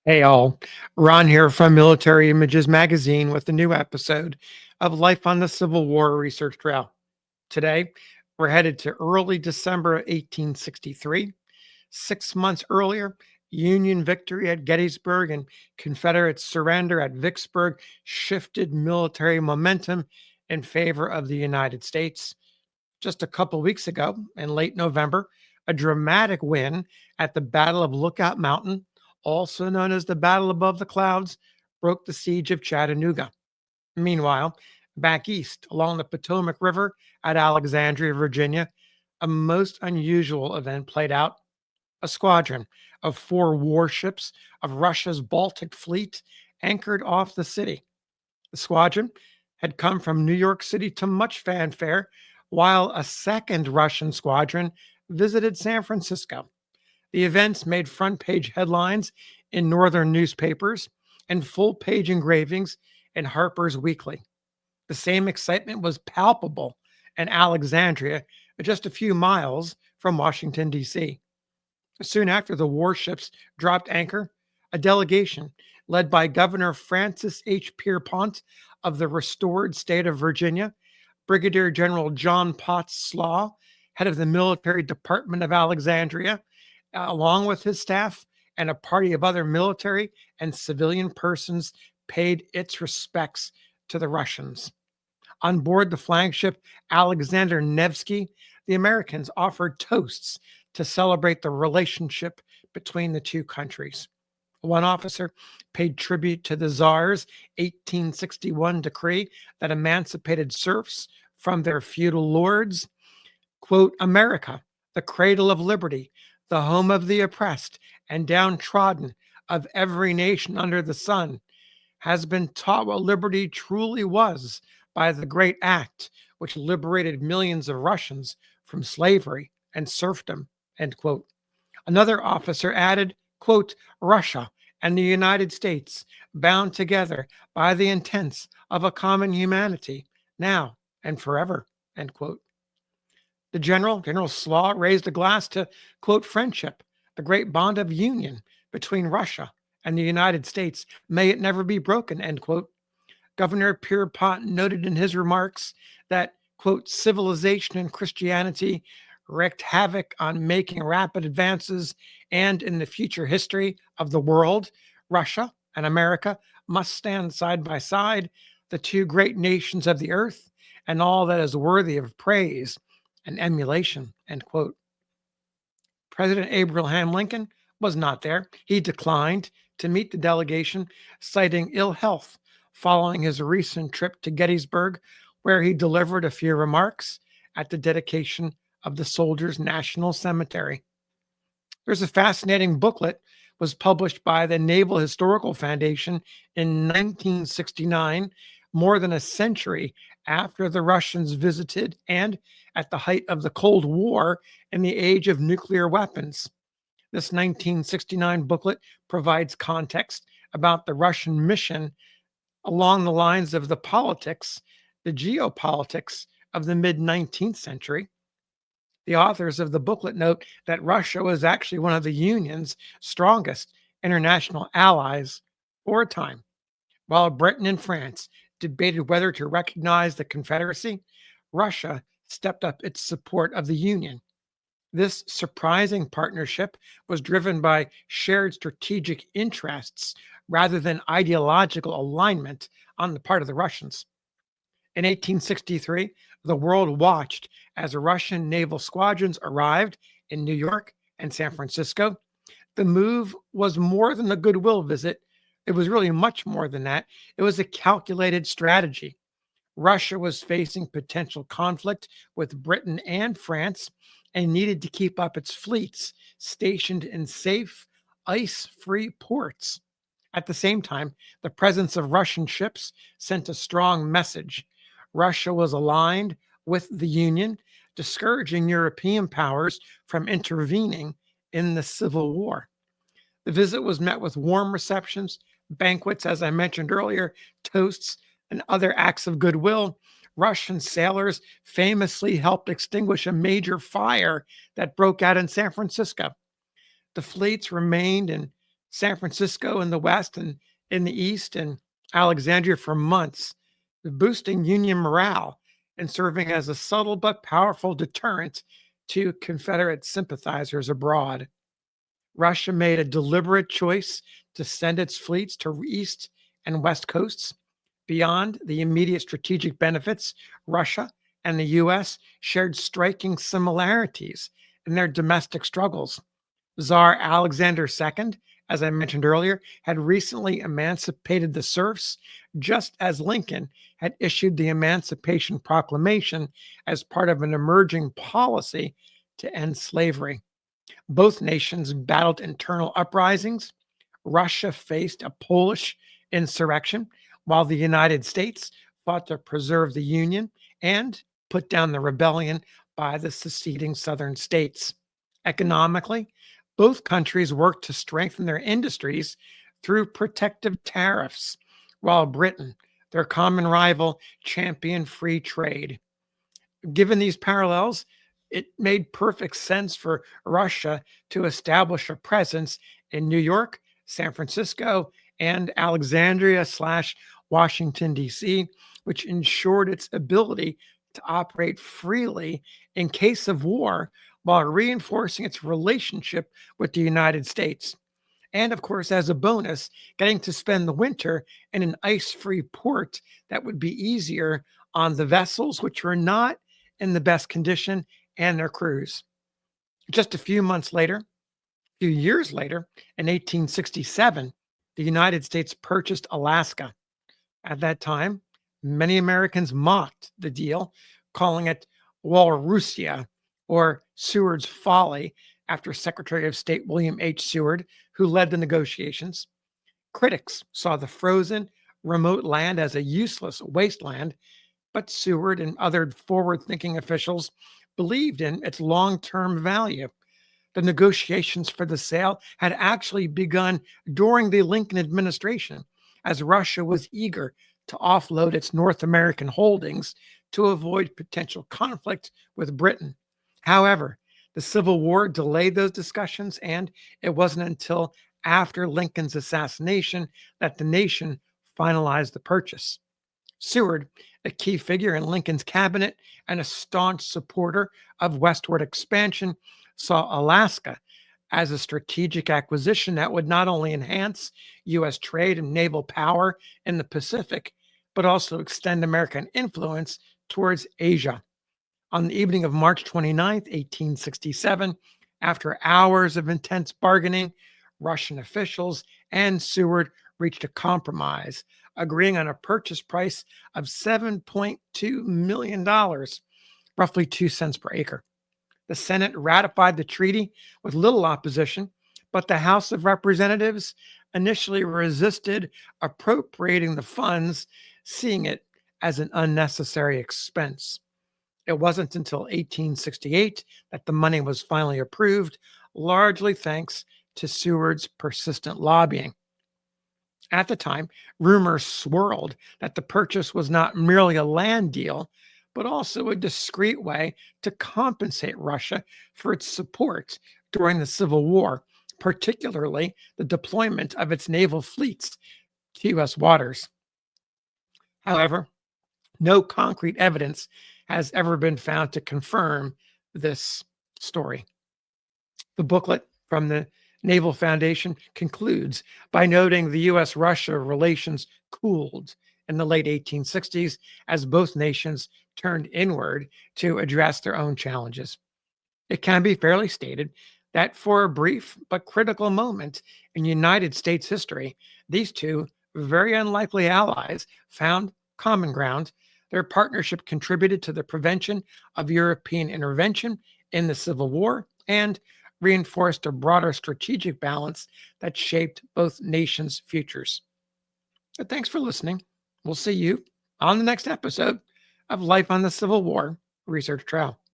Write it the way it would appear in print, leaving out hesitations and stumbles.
Hey all, Ron here from Military Images Magazine with a new episode of Life on the Civil War Research Trail. Today, we're headed to early December 1863. 6 months earlier, Union victory at Gettysburg and Confederate surrender at Vicksburg shifted military momentum in favor of the United States. Just a couple weeks ago, in late November, a dramatic win at the Battle of Lookout Mountain, also known as the Battle Above the Clouds, broke the siege of Chattanooga. Meanwhile, back east along the Potomac River at Alexandria, Virginia, a most unusual event played out. A squadron of four warships of Russia's Baltic fleet anchored off the city. The squadron had come from New York City to much fanfare, while a second Russian squadron visited San Francisco. The events made front page headlines in northern newspapers and full page engravings in Harper's Weekly. The same excitement was palpable in Alexandria, just a few miles from Washington, D.C. Soon after the warships dropped anchor, a delegation led by Governor Francis H. Pierpont of the restored state of Virginia, Brigadier General John Potts Slaw, head of the military department of Alexandria, along with his staff and a party of other military and civilian persons, paid its respects to the Russians. On board the flagship Alexander Nevsky, the Americans offered toasts to celebrate the relationship between the two countries. One officer paid tribute to the Tsar's 1861 decree that emancipated serfs from their feudal lords. Quote, America, the cradle of liberty, the home of the oppressed and downtrodden of every nation under the sun, has been taught what liberty truly was by the great act which liberated millions of Russians from slavery and serfdom, end quote. Another officer added, quote, Russia and the United States, bound together by the intents of a common humanity, now and forever, end quote. General Slaw, raised a glass to, quote, friendship, the great bond of union between Russia and the United States. May it never be broken, end quote. Governor Pierpont noted in his remarks that, quote, civilization and Christianity wreaked havoc on making rapid advances, and in the future history of the world, Russia and America must stand side by side, the two great nations of the earth, and all that is worthy of praise and emulation, end quote. President Abraham Lincoln was not there. He declined to meet the delegation, citing ill health following his recent trip to Gettysburg, where he delivered a few remarks at the dedication of the Soldiers' National Cemetery. There's a fascinating booklet was published by the Naval Historical Foundation in 1969, more than a century after the Russians visited and at the height of the Cold War in the age of nuclear weapons. This 1969 booklet provides context about the Russian mission along the lines of the politics, the geopolitics of the mid 19th century. The authors of the booklet note that Russia was actually one of the Union's strongest international allies for a time. While Britain and France debated whether to recognize the Confederacy, Russia stepped up its support of the Union. This surprising partnership was driven by shared strategic interests rather than ideological alignment on the part of the Russians. In 1863, the world watched as Russian naval squadrons arrived in New York and San Francisco. The move was more than a goodwill visit. It was really much more than that. It was a calculated strategy. Russia was facing potential conflict with Britain and France and needed to keep up its fleets stationed in safe, ice free ports. At the same time, the presence of Russian ships sent a strong message. Russia was aligned with the Union, discouraging European powers from intervening in the Civil War. The visit was met with warm receptions, banquets, as I mentioned earlier, toasts, and other acts of goodwill. Russian sailors famously helped extinguish a major fire that broke out in San Francisco. The fleets remained in San Francisco in the west and in the east, and Alexandria for months, boosting Union morale and serving as a subtle but powerful deterrent to Confederate sympathizers abroad. Russia made a deliberate choice to send its fleets to east and west coasts. Beyond the immediate strategic benefits, Russia and the US shared striking similarities in their domestic struggles. Tsar Alexander II, as I mentioned earlier, had recently emancipated the serfs, just as Lincoln had issued the Emancipation Proclamation as part of an emerging policy to end slavery. Both nations battled internal uprisings. Russia faced a Polish insurrection, while the United States fought to preserve the Union and put down the rebellion by the seceding southern states. Economically, both countries worked to strengthen their industries through protective tariffs, while Britain, their common rival, championed free trade. Given these parallels, it made perfect sense for Russia to establish a presence in New York, San Francisco, and Alexandria slash Washington, D.C., which ensured its ability to operate freely in case of war while reinforcing its relationship with the United States. And of course, as a bonus, getting to spend the winter in an ice free port that would be easier on the vessels, which were not in the best condition, and their crews. Just a few years later, in 1867, the United States purchased Alaska. At that time, many Americans mocked the deal, calling it Walrussia or Seward's folly after Secretary of State William H. Seward, who led the negotiations. Critics saw the frozen, remote land as a useless wasteland, but Seward and other forward thinking officials believed in its long term value. The negotiations for the sale had actually begun during the Lincoln administration, as Russia was eager to offload its North American holdings to avoid potential conflict with Britain. However, the Civil War delayed those discussions, and it wasn't until after Lincoln's assassination that the nation finalized the purchase. Seward, a key figure in Lincoln's cabinet and a staunch supporter of westward expansion, saw Alaska as a strategic acquisition that would not only enhance U.S. trade and naval power in the Pacific, but also extend American influence towards Asia. On the evening of March 29th, 1867, after hours of intense bargaining, Russian officials and Seward reached a compromise, agreeing on a purchase price of $7.2 million, roughly 2 cents per acre. The Senate ratified the treaty with little opposition, but the House of Representatives initially resisted appropriating the funds, seeing it as an unnecessary expense. It wasn't until 1868 that the money was finally approved, largely thanks to Seward's persistent lobbying. At the time, rumors swirled that the purchase was not merely a land deal, but also a discreet way to compensate Russia for its support during the Civil War, particularly the deployment of its naval fleets to U.S. waters. However, no concrete evidence has ever been found to confirm this story. The booklet from the Naval Foundation concludes by noting the U.S. Russia relations cooled in the late 1860s as both nations turned inward to address their own challenges. It can be fairly stated that for a brief but critical moment in United States history, these two very unlikely allies found common ground. Their partnership contributed to the prevention of European intervention in the Civil War and reinforced a broader strategic balance that shaped both nations' futures. But thanks for listening. We'll see you on the next episode of Life on the Civil War Research Trail.